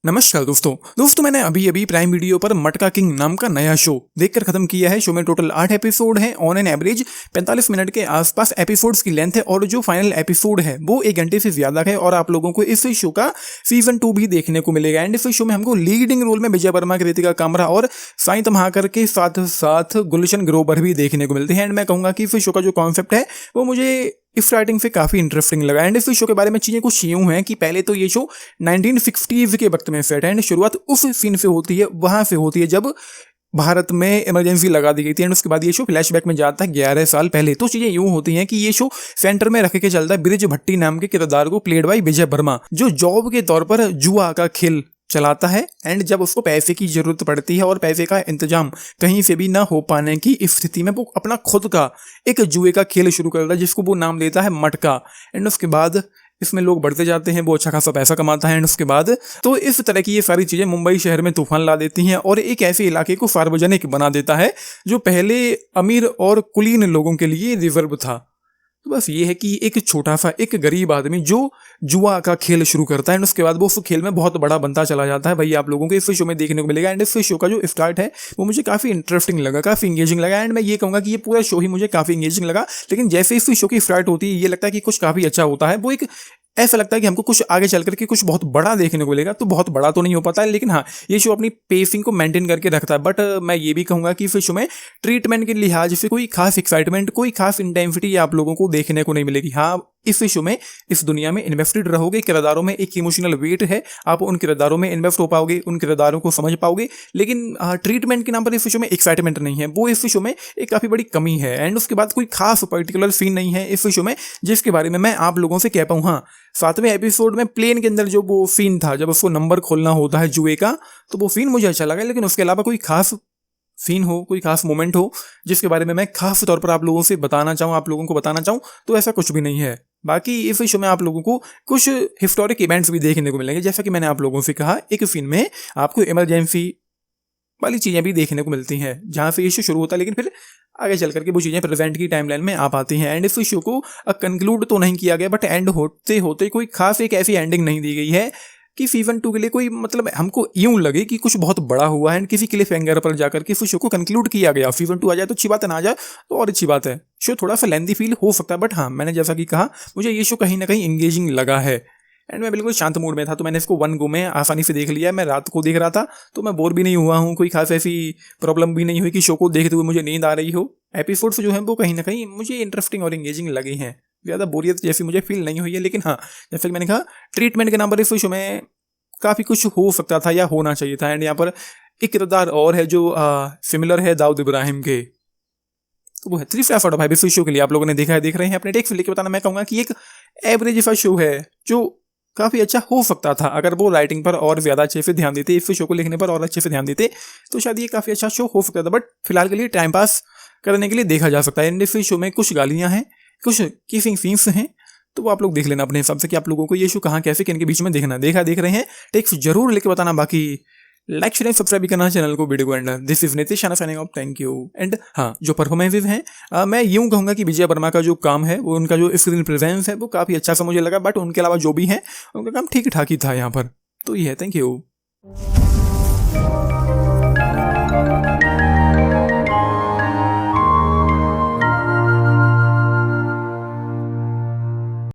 नमस्कार दोस्तों मैंने अभी अभी प्राइम वीडियो पर मटका किंग नाम का नया शो देखकर खत्म किया है। शो में टोटल 8 एपिसोड हैं। ऑन एन एवरेज 45 मिनट के आसपास एपिसोड्स की लेंथ है और जो फाइनल एपिसोड है वो 1 घंटे से ज्यादा है। और आप लोगों को इस शो का सीजन 2 भी देखने को मिलेगा। एंड इस शो में हमको लीडिंग रोल में विजय वर्मा, कृतिका कामरा और साई तम्हाकर के साथ साथ गुलशन ग्रोवर भी देखने को मिलते हैं। एंड मैं कहूंगा कि इस शो का जो कॉन्सेप्ट है वो मुझे स्टार्टिंग से काफी इंटरेस्टिंग लगा। एंड इस शो के बारे में चीजें कुछ यूं हैं कि पहले तो ये शो 1960s के वक्त में सेट है। एंड शुरुआत उस सीन से होती है, वहां से होती है जब भारत में इमरजेंसी लगा दी गई थी। एंड उसके बाद ये शो फ्लैशबैक में जाता है 11 साल पहले। तो चीजें यूं होती हैं कि ये शो सेंटर में रख के चलता है ब्रिज भट्टी नाम के किरदार को, प्लेड बाय विजय वर्मा, जो जॉब के तौर पर जुआ का खेल चलाता है। एंड जब उसको पैसे की जरूरत पड़ती है और पैसे का इंतजाम कहीं से भी ना हो पाने की स्थिति में वो अपना खुद का एक जुए का खेल शुरू करता है जिसको वो नाम देता है मटका। एंड उसके बाद इसमें लोग बढ़ते जाते हैं, वो अच्छा खासा पैसा कमाता है। एंड उसके बाद तो इस तरह की ये सारी चीजें मुंबई शहर में तूफान ला देती हैं और एक ऐसे इलाके को सार्वजनिक बना देता है जो पहले अमीर और कुलीन लोगों के लिए रिजर्व था। तो बस ये है कि एक छोटा सा एक गरीब आदमी जो जुआ का खेल शुरू करता है एंड उसके बाद वो उस खेल में बहुत बड़ा बनता चला जाता है। भाई आप लोगों को इस शो में देखने को मिलेगा। एंड इस शो का जो स्टार्ट है वो मुझे काफी इंटरेस्टिंग लगा, काफी इंगेजिंग लगा। एंड मैं ये कहूंगा कि ये पूरा शो ही मुझे काफी इंगेजिंग लगा। लेकिन जैसे इस शो की स्टार्ट होती है ये लगता है कि कुछ काफी अच्छा होता है। वो एक ऐसा लगता है कि हमको कुछ आगे चल करके कुछ बहुत बड़ा देखने को मिलेगा। तो बहुत बड़ा तो नहीं हो पाता है, लेकिन हाँ ये शो अपनी पेसिंग को मेंटेन करके रखता है। बट मैं ये भी कहूंगा कि इस शो में ट्रीटमेंट के लिहाज से कोई खास एक्साइटमेंट, कोई खास इंटेंसिटी आप लोगों को देखने को नहीं मिलेगी। हाँ इस शो में इस दुनिया में इन्वेस्टेड रहोगे, किरदारों में एक इमोशनल वेट है, आप उन किरदारों में इन्वेस्ट हो पाओगे, उन किरदारों को समझ पाओगे। लेकिन ट्रीटमेंट के नाम पर इस शो में एक्साइटमेंट नहीं है, वो इस शो में एक काफी बड़ी कमी है। एंड उसके बाद कोई खास पर्टिकुलर सीन नहीं है इस शो में जिसके बारे में मैं आप लोगों से कह पाऊँ। हाँ 7वें एपिसोड में प्लेन के अंदर जो वो सीन था जब उसको नंबर खोलना होता है जुए का, तो वो सीन मुझे अच्छा लगा। लेकिन उसके अलावा कोई खास सीन हो, कोई खास मोमेंट हो जिसके बारे में मैं खास तौर पर आप लोगों से बताना चाहूँ, आप लोगों को बताना चाहूँ, तो ऐसा कुछ भी नहीं है। बाकी इस शो में आप लोगों को कुछ हिस्टोरिक इवेंट्स भी देखने को मिलेंगे। जैसा कि मैंने आप लोगों से कहा, एक सीन में आपको इमरजेंसी वाली चीज़ें भी देखने को मिलती हैं जहाँ से ये शो शुरू होता है, लेकिन फिर आगे चल करके वो चीज़ें प्रेजेंट की टाइमलाइन में आ पाती हैं। एंड इस शो को कंक्लूड तो नहीं किया गया, बट एंड होते होते कोई खास एक ऐसी एंडिंग नहीं दी गई है कि सीजन 2 के लिए कोई मतलब हमको यूं लगे कि कुछ बहुत बड़ा हुआ है एंड किसी क्लिफ हैंगर पर जाकर के इस शो को कंक्लूड किया गया। सीजन 2 आ जाए तो अच्छी बात है, ना आ जाए तो और अच्छी बात है। शो थोड़ा सा लेंथी फील हो सकता है, बट हाँ मैंने जैसा कि कहा मुझे ये शो कहीं ना कहीं एंगेजिंग लगा है। एंड मैं बिल्कुल शांत मूड में था तो मैंने इसको 1 गो में आसानी से देख लिया। मैं रात को देख रहा था तो मैं बोर भी नहीं हुआ हूँ, कोई खास ऐसी प्रॉब्लम भी नहीं हुई कि शो को देखते हुए मुझे नींद आ रही हो। एपिसोड्स जो हैं वो कहीं ना कहीं मुझे इंटरेस्टिंग और एंगेजिंग लगे हैं, ज़्यादा बोरियत जैसी मुझे फील नहीं हुई है। लेकिन हाँ जैसे कि मैंने कहा ट्रीटमेंट के नाम पर इस शो में काफ़ी कुछ हो सकता था या होना चाहिए था। एंड यहाँ पर एक किरदार और है जो सिमिलर है दाऊद इब्राहिम के, तो वो है 3 स्टार आउट ऑफ 5 इस शो के लिए। आप लोगों ने देखा है, देख रहे हैं, अपने टेक्स्ट लिख के बताना। मैं कहूँगा कि एक एवरेज सा शो है जो काफ़ी अच्छा हो सकता था अगर वो राइटिंग पर और ज़्यादा अच्छे से ध्यान देते, इस शो को लिखने पर और अच्छे से ध्यान देते तो शायद ये काफ़ी अच्छा शो हो सकता था। बट फिलहाल के लिए टाइम पास करने के लिए देखा जा सकता है। एंड इस शो में कुछ गालियाँ हैं, कुछ किसिंग सीन्स हैं, तो वो आप लोग देख लेना अपने हिसाब से कि आप लोगों को ये शो कहाँ कैसे किन के बीच में देखना। देख रहे हैं टेक्स्ट जरूर लेके बताना। बाकी लाइक शेयर सब्सक्राइब भी करना चैनल को, वीडियो को। And this is Nitish signing off, thank you. And हाँ जो परफॉर्मेंसेज हैं मैं यूं कहूँगा कि विजय वर्मा का जो काम है वो, उनका जो स्क्रीन प्रेजेंस है वो काफ़ी अच्छा सा मुझे लगा। बट उनके अलावा जो भी हैं उनका काम ठीक ठाक ही था यहाँ पर। तो ये है, थैंक यू।